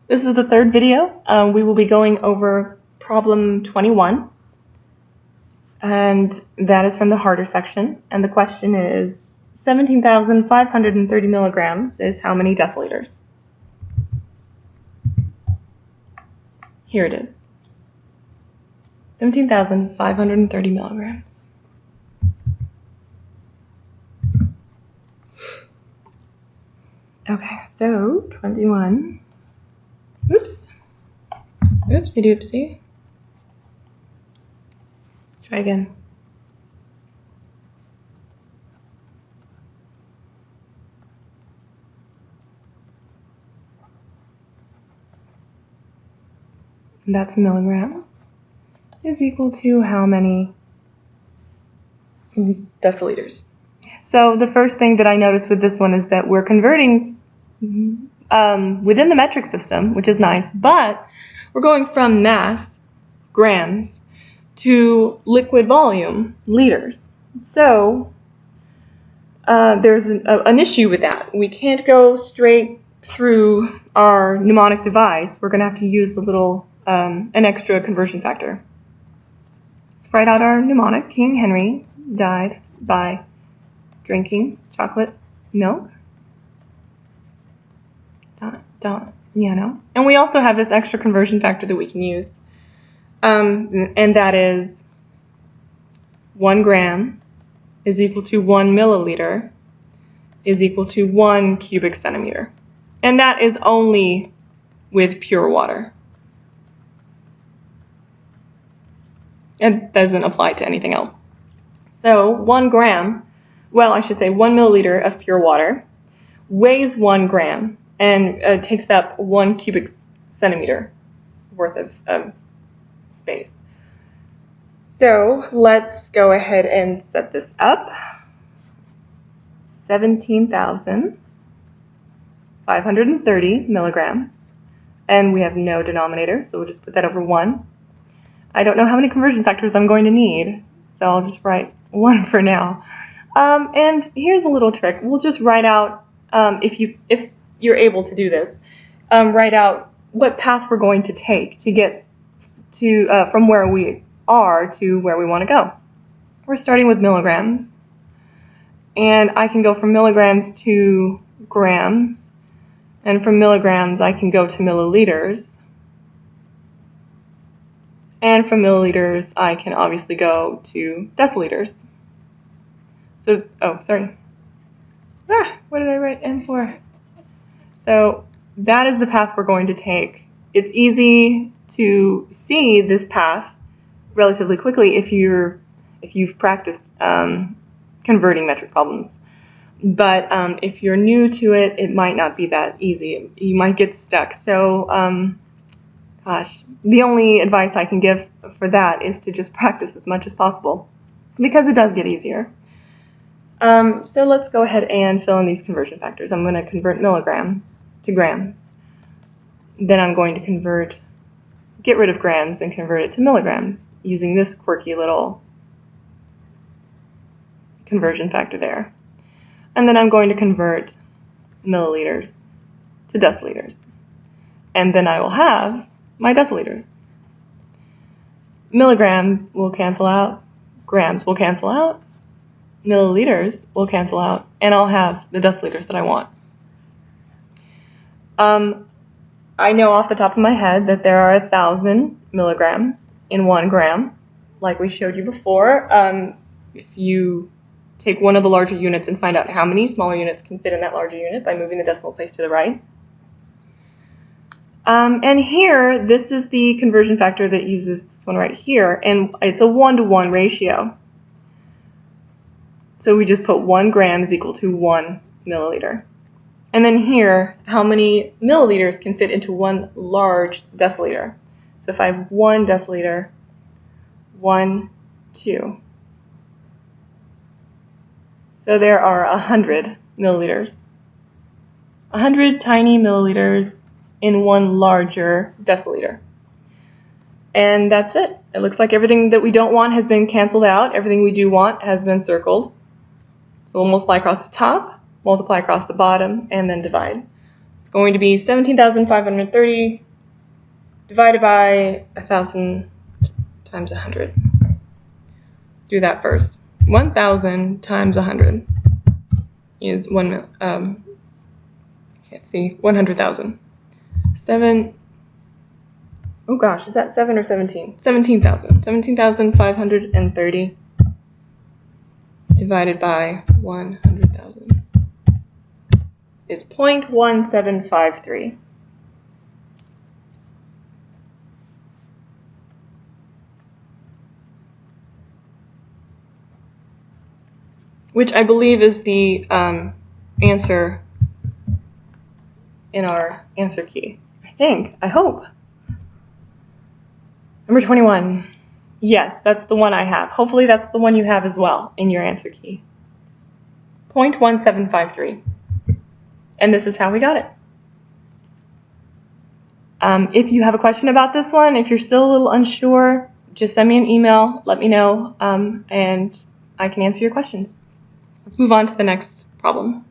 This is the third video. We will be going over problem 21, and that is from the harder section. And the question is 17,530 milligrams is how many deciliters? Here it is. 17,530 milligrams. Okay, so 21. Oops. Oopsie doopsie. Try again. And that's milligrams is equal to how many deciliters? So the first thing that I noticed with this one is that we're converting within the metric system, which is nice, but we're going from mass, grams, to liquid volume, liters. So there's an issue with that. We can't go straight through our mnemonic device. We're going to have to use a little, an extra conversion factor. Let's write out our mnemonic. King Henry died by drinking chocolate milk. And we also have this extra conversion factor that we can use, and that is 1 gram is equal to 1 milliliter is equal to 1 cubic centimeter. And that is only with pure water. It doesn't apply to anything else. So 1 gram, well, I should say 1 milliliter of pure water weighs 1 gram and takes up 1 cubic centimeter worth of space. So let's go ahead and set this up. 17,530 milligrams. And we have no denominator, so we'll just put that over 1. I don't know how many conversion factors I'm going to need, so I'll just write 1 for now. And here's a little trick. We'll just write out, if you're able to do this, write out what path we're going to take to get to from where we are to where we want to go. We're starting with milligrams, and I can go from milligrams to grams, and from milligrams I can go to milliliters, and from milliliters I can obviously go to deciliters. So, what did I write N for? So that is the path we're going to take. It's easy to see this path relatively quickly if you've practiced converting metric problems. But if you're new to it, it might not be that easy. You might get stuck. So, the only advice I can give for that is to just practice as much as possible, because it does get easier. So let's go ahead and fill in these conversion factors. I'm going to convert milligrams to grams. Then I'm going to get rid of grams and convert it to milligrams using this quirky little conversion factor there. And then I'm going to convert milliliters to deciliters. And then I will have my deciliters. Milligrams will cancel out, grams will cancel out, milliliters will cancel out, and I'll have the deciliters that I want. I know off the top of my head that there are 1,000 milligrams in 1 gram, like we showed you before. If you take one of the larger units and find out how many smaller units can fit in that larger unit by moving the decimal place to the right. And here, this is the conversion factor that uses this one right here, and it's a 1-to-1 ratio. So we just put 1 gram is equal to 1 milliliter. And then here, how many milliliters can fit into 1 large deciliter? So if I have 1 deciliter, 1, 2. So there are 100 milliliters. 100 tiny milliliters in 1 larger deciliter. And that's it. It looks like everything that we don't want has been canceled out. Everything we do want has been circled. So we'll multiply across the top, multiply across the bottom, and then divide. It's going to be 17,530 divided by 1,000 times 100. Do that first. 1,000 times 100 is 100,000. Oh gosh, is that 7 or 17? 17,000. 17,530 divided by 100,000 is 0.1753. Which I believe is the answer in our answer key. I hope. Number 21. Yes, that's the one I have. Hopefully that's the one you have as well in your answer key. 0.1753. And this is how we got it. If you have a question about this one, if you're still a little unsure, just send me an email, let me know, and I can answer your questions. Let's move on to the next problem.